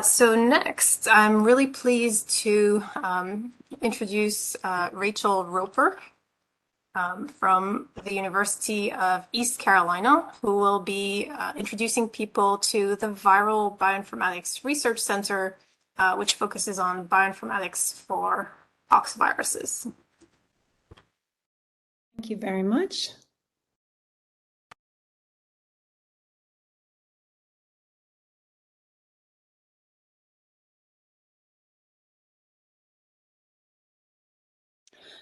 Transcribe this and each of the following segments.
So next, I'm really pleased to introduce Rachel Roper from the University of East Carolina, who will be introducing people to the Viral Bioinformatics Research Center, which focuses on bioinformatics for poxviruses. Thank you very much.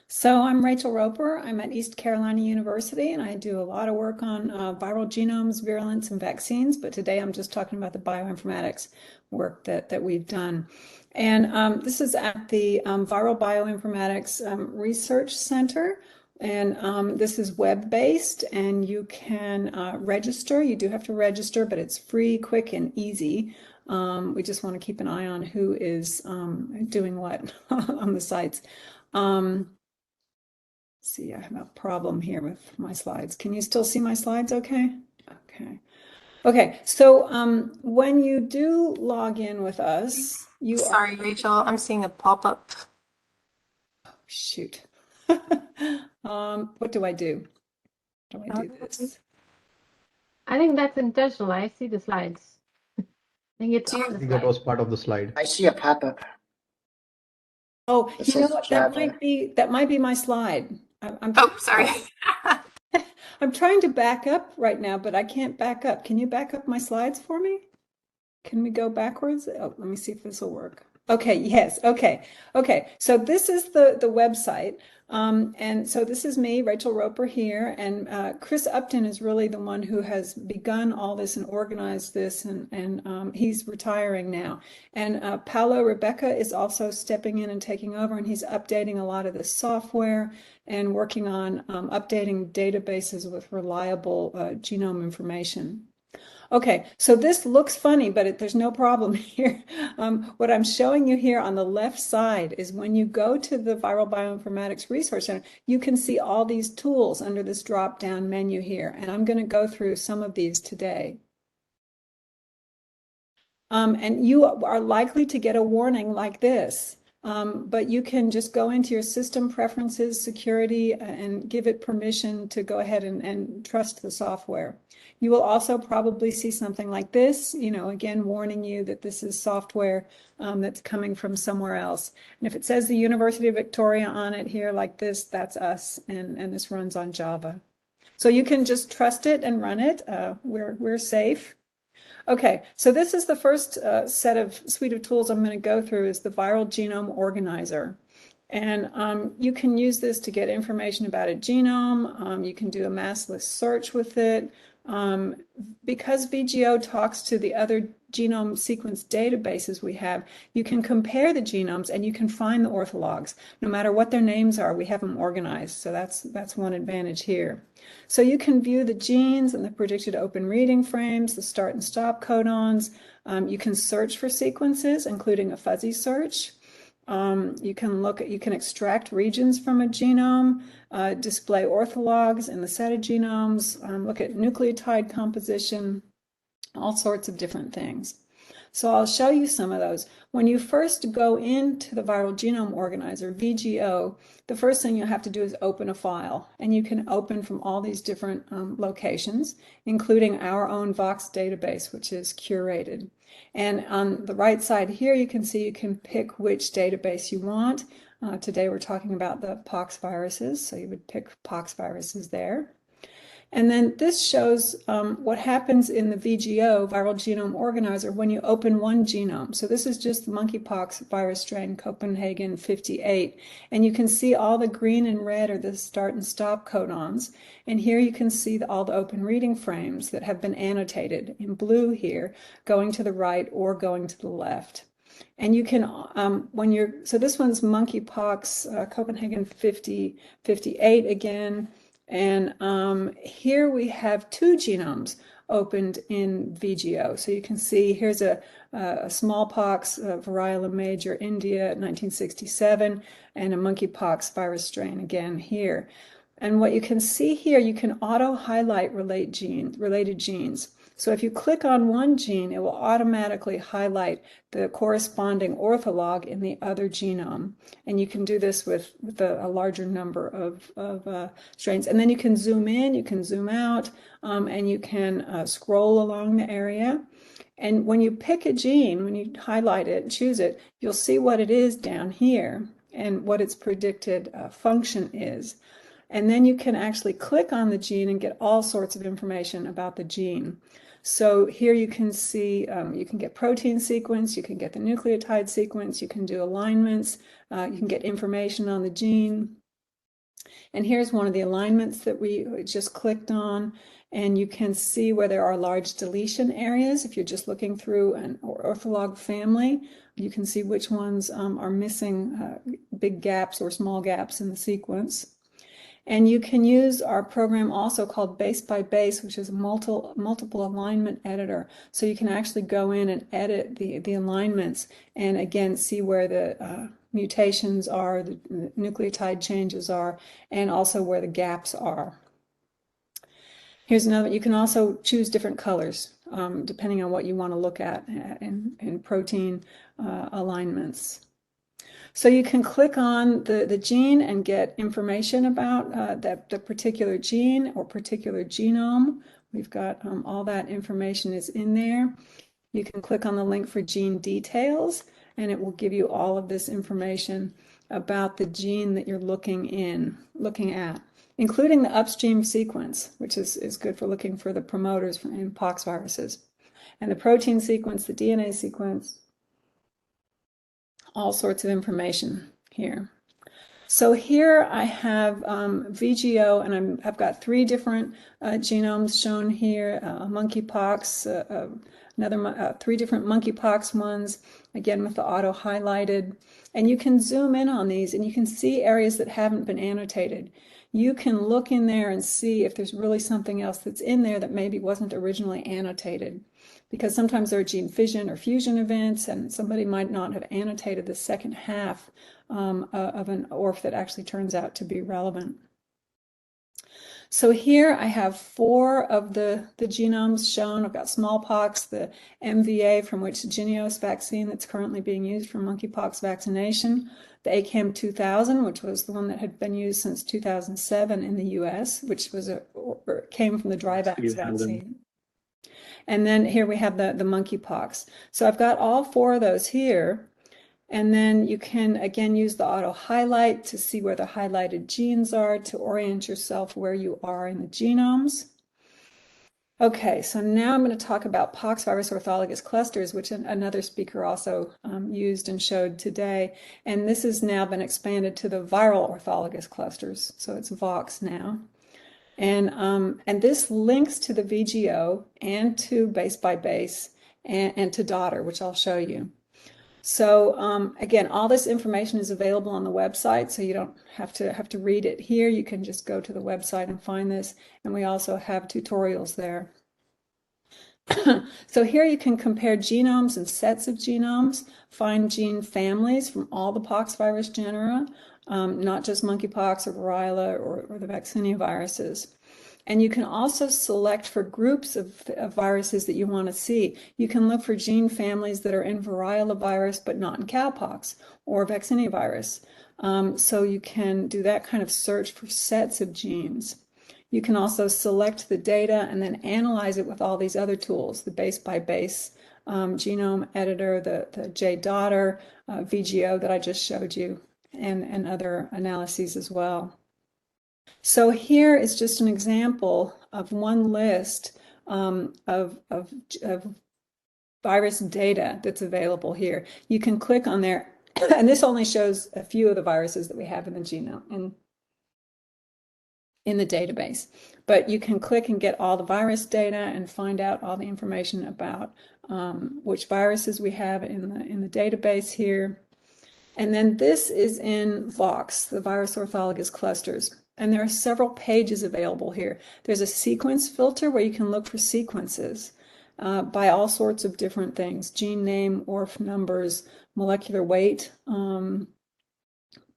So I'm Rachel Roper. I'm at East Carolina University, and I do a lot of work on viral genomes, virulence, and vaccines. But today I'm just talking about the bioinformatics work that we've done. And this is at the Viral Bioinformatics Research Center. And this is web-based, and you can register. You do have to register, but it's free, quick, and easy. We just want to keep an eye on who is doing what on the sites. See, I have a problem here with my slides. Can you still see my slides okay? Okay. Okay, so when you do log in with us, you Sorry, Rachel, I'm seeing a pop-up. Oh, shoot. What do I do? How do I do this? I think that's intentional. I see the slides. I think it's I think that was part of the slide. I see a pop-up. Oh, It you know says what? Java. That might be my slide. Oh, sorry. I'm trying to back up right now, but I can't back up. Can you back up my slides for me? Can we go backwards? Oh, let me see if this will work. Okay, yes, okay. So this is the website. And so this is me, Rachel Roper here, and Chris Upton is really the one who has begun all this and organized this, and he's retiring now. And Paolo Rebecca is also stepping in and taking over, and he's updating a lot of the software and working on updating databases with reliable genome information. Okay, so this looks funny, but there's no problem here. What I'm showing you here on the left side is when you go to the Viral Bioinformatics Research Center, you can see all these tools under this drop-down menu here, and I'm going to go through some of these today. And you are likely to get a warning like this. But you can just go into your system preferences, security, and give it permission to go ahead and trust the software. You will also probably see something like this, again, warning you that this is software that's coming from somewhere else. And if it says the University of Victoria on it here like this, that's us, and this runs on Java. So you can just trust it and run it. We're safe. Okay, so this is the first suite of tools I'm going to go through is the Viral Genome Organizer. And you can use this to get information about a genome. You can do a mass list search with it. Because VGO talks to the other genome sequence databases we have, you can compare the genomes and you can find the orthologs. No matter what their names are, we have them organized. So that's one advantage here. So you can view the genes and the predicted open reading frames, the start and stop codons. You can search for sequences, including a fuzzy search. You can extract regions from a genome, display orthologs in the set of genomes, look at nucleotide composition, all sorts of different things. So I'll show you some of those. When you first go into the Viral Genome Organizer, VGO, the first thing you have to do is open a file. And you can open from all these different locations, including our own Vox database, which is curated. And on the right side here, you can see you can pick which database you want. Today we're talking about the poxviruses, so you would pick poxviruses there. And then this shows what happens in the VGO, Viral Genome Organizer, when you open one genome. So this is just the monkeypox virus strain Copenhagen 58. And you can see all the green and red are the start and stop codons. And here you can see all the open reading frames that have been annotated in blue here, going to the right or going to the left. And you can, so this one's monkeypox Copenhagen 58 again. And here we have two genomes opened in VGO. So you can see here's a smallpox variolum major India 1967 and a monkeypox virus strain again here. And what you can see here, you can auto-highlight related genes. So if you click on one gene, it will automatically highlight the corresponding ortholog in the other genome. And you can do this with a larger number of strains. And then you can zoom in, you can zoom out, and you can scroll along the area. And when you pick a gene, when you highlight it and choose it, you'll see what it is down here and what its predicted function is. And then you can actually click on the gene and get all sorts of information about the gene. So here you can see, you can get protein sequence, you can get the nucleotide sequence, you can do alignments, you can get information on the gene. And here's one of the alignments that we just clicked on. And you can see where there are large deletion areas. If you're just looking through an ortholog family, you can see which ones are missing big gaps or small gaps in the sequence. And you can use our program also called Base by Base, which is a multiple alignment editor. So you can actually go in and edit the alignments and again see where the mutations are, the nucleotide changes are, and also where the gaps are. Here's another, you can also choose different colors depending on what you want to look at in protein alignments. So you can click on the gene and get information about the particular gene or particular genome. We've got all that information is in there. You can click on the link for gene details, and it will give you all of this information about the gene that you're looking at, including the upstream sequence, which is good for looking for the promoters in poxviruses, and the protein sequence, the DNA sequence, all sorts of information here. So here I have VGO, and I've got 3 different genomes shown here, monkeypox, 3 different monkeypox ones, again with the auto highlighted. And you can zoom in on these and you can see areas that haven't been annotated. You can look in there and see if there's really something else that's in there that maybe wasn't originally annotated. Because sometimes there are gene fission or fusion events, and somebody might not have annotated the second half of an ORF that actually turns out to be relevant. So here I have 4 of the genomes shown. I've got smallpox, the MVA from which the Genome vaccine that's currently being used for monkeypox vaccination, the ACAM 2000, which was the one that had been used since 2007 in the US, which was came from the Dryvax vaccine. And then here we have the monkeypox. So I've got all 4 of those here. And then you can, again, use the auto highlight to see where the highlighted genes are to orient yourself where you are in the genomes. Okay, so now I'm going to talk about poxvirus orthologous clusters, which another speaker also used and showed today. And this has now been expanded to the viral orthologous clusters. So it's VOX now. And this links to the VGO and to Base by Base and to daughter, which I'll show you. So again, all this information is available on the website, so you don't have to read it here. You can just go to the website and find this, and we also have tutorials there. So here you can compare genomes and sets of genomes, find gene families from all the poxvirus genera, not just monkeypox or variola or the vaccinia viruses. And you can also select for groups of viruses that you want to see. You can look for gene families that are in variola virus but not in cowpox or vaccinia virus. So you can do that kind of search for sets of genes. You can also select the data and then analyze it with all these other tools, the Base by Base genome editor, the JDaughter, VGO that I just showed you, and other analyses as well. So here is just an example of one list of virus data that's available here. You can click on there, and this only shows a few of the viruses that we have in the genome, in the database. But you can click and get all the virus data and find out all the information about which viruses we have in the database here. And then this is in VOX, the virus orthologous clusters. And there are several pages available here. There's a sequence filter where you can look for sequences by all sorts of different things: gene name, ORF numbers, molecular weight,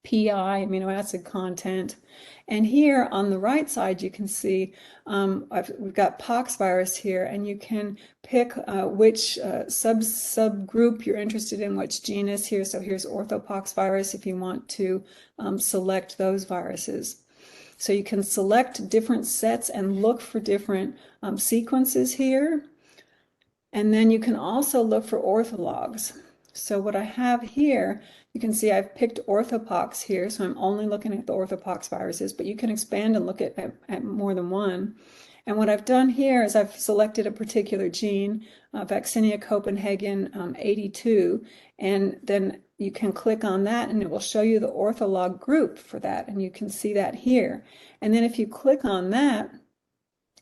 PI, amino acid content. And here on the right side, you can see we've got poxvirus here, and you can pick which subgroup you're interested in, which genus here. So here's orthopoxvirus if you want to select those viruses. So you can select different sets and look for different sequences here. And then you can also look for orthologs. So what I have here, you can see I've picked orthopox here, so I'm only looking at the orthopox viruses, but you can expand and look at more than one. And what I've done here is I've selected a particular gene, Vaccinia Copenhagen 82, and then you can click on that and it will show you the ortholog group for that, and you can see that here. And then if you click on that,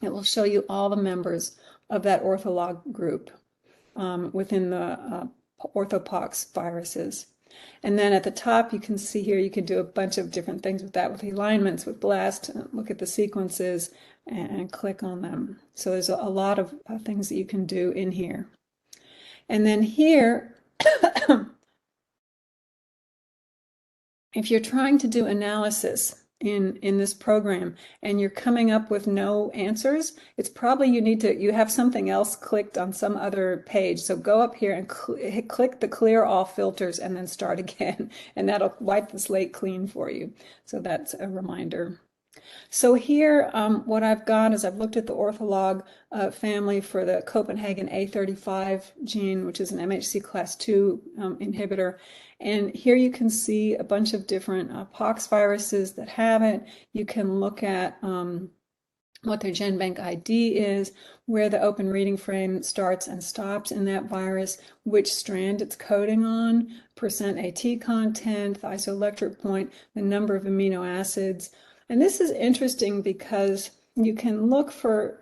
it will show you all the members of that ortholog group within the orthopox viruses. And then at the top, you can see here, you can do a bunch of different things with that, with alignments, with BLAST, look at the sequences and click on them. So there's a lot of things that you can do in here. And then here, if you're trying to do analysis in this program and you're coming up with no answers, it's probably you have something else clicked on some other page. So go up here and click the clear all filters and then start again, and that'll wipe the slate clean for you. So that's a reminder. So here, what I've got is I've looked at the ortholog family for the Copenhagen A35 gene, which is an MHC class II inhibitor. And here you can see a bunch of different pox viruses that have it. You can look at what their GenBank ID is, where the open reading frame starts and stops in that virus, which strand it's coding on, percent AT content, the isoelectric point, the number of amino acids. And this is interesting because you can look for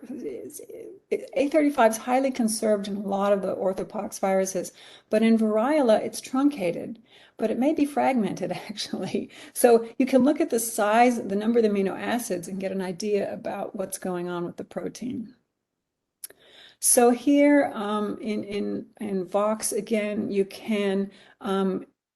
A35 is highly conserved in a lot of the orthopox viruses, but in variola it's truncated, but it may be fragmented actually. So you can look at the size, the number of the amino acids, and get an idea about what's going on with the protein. So here in Vox, again, you can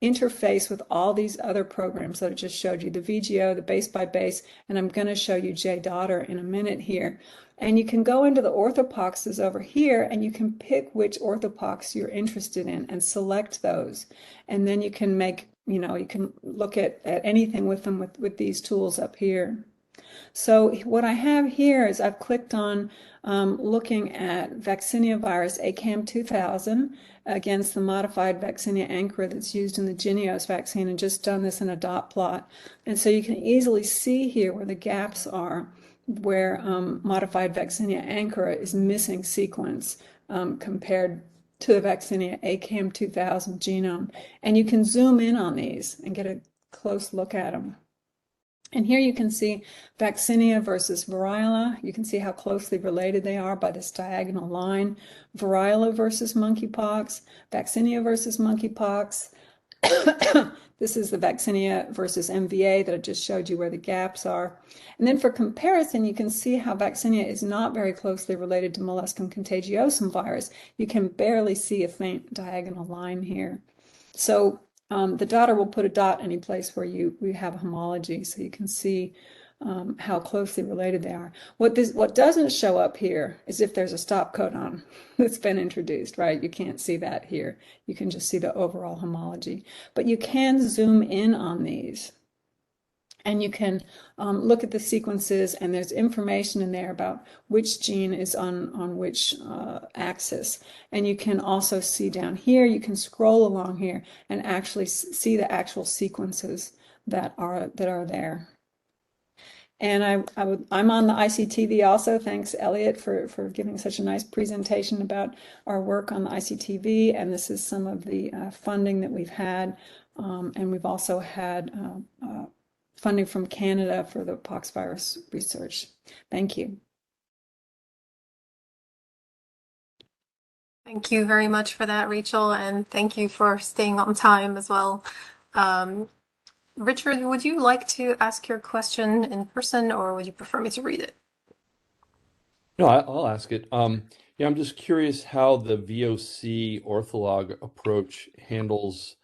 interface with all these other programs that I just showed you, the VGO, the base by base, and I'm going to show you JDaughter in a minute here. And you can go into the orthopoxes over here and you can pick which orthopox you're interested in and select those. And then you can make, you can look at anything with them with these tools up here. So what I have here is I've clicked on looking at Vaccinia virus ACAM 2000 against the modified Vaccinia ankara that's used in the Jynneos vaccine, and just done this in a dot plot. And so you can easily see here where the gaps are, where modified Vaccinia ankara is missing sequence compared to the Vaccinia ACAM 2000 genome. And you can zoom in on these and get a close look at them. And here you can see Vaccinia versus variola. You can see how closely related they are by this diagonal line. Variola versus monkeypox, Vaccinia versus monkeypox. This is the Vaccinia versus MVA that I just showed you where the gaps are. And then for comparison, you can see how Vaccinia is not very closely related to molluscum contagiosum virus. You can barely see a faint diagonal line here. So the daughter will put a dot any place where we have homology, so you can see how closely related they are. What doesn't show up here is if there's a stop codon that's been introduced, right? You can't see that here. You can just see the overall homology. But you can zoom in on these. And you can look at the sequences, and there's information in there about which gene is on which axis. And you can also see down here, you can scroll along here and actually see the actual sequences that are there. And I'm on the ICTV also. Thanks, Elliot, for giving such a nice presentation about our work on the ICTV. And this is some of the funding that we've had. And we've also had funding from Canada for the poxvirus research. Thank you. Thank you very much for that, Rachel, and thank you for staying on time as well. Richard, would you like to ask your question in person, or would you prefer me to read it? No, I'll ask it. Yeah, I'm just curious how the VOC ortholog approach handles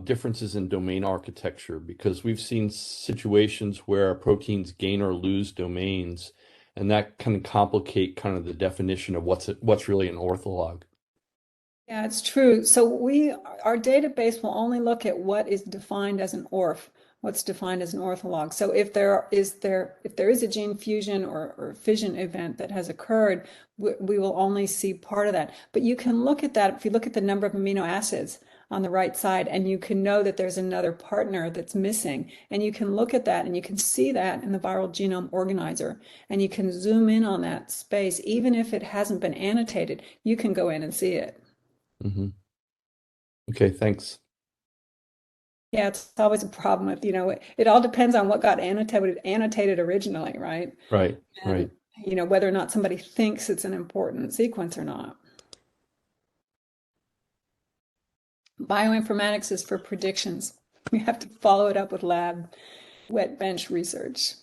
differences in domain architecture, because we've seen situations where proteins gain or lose domains, and that can complicate kind of the definition of what's really an ortholog. Yeah, it's true. So our database will only look at what is defined as an ORF, what's defined as an ortholog. So if there is a gene fusion or fission event that has occurred, we will only see part of that. But you can look at that if you look at the number of amino acids on the right side, and you can know that there's another partner that's missing. And you can look at that and you can see that in the viral genome organizer. And you can zoom in on that space. Even if it hasn't been annotated, you can go in and see it. Mm-hmm. Okay, thanks. Yeah, it's always a problem with, it all depends on what got annotated originally, right? Right, And, right. whether or not somebody thinks it's an important sequence or not. Bioinformatics is for predictions. We have to follow it up with lab wet bench research.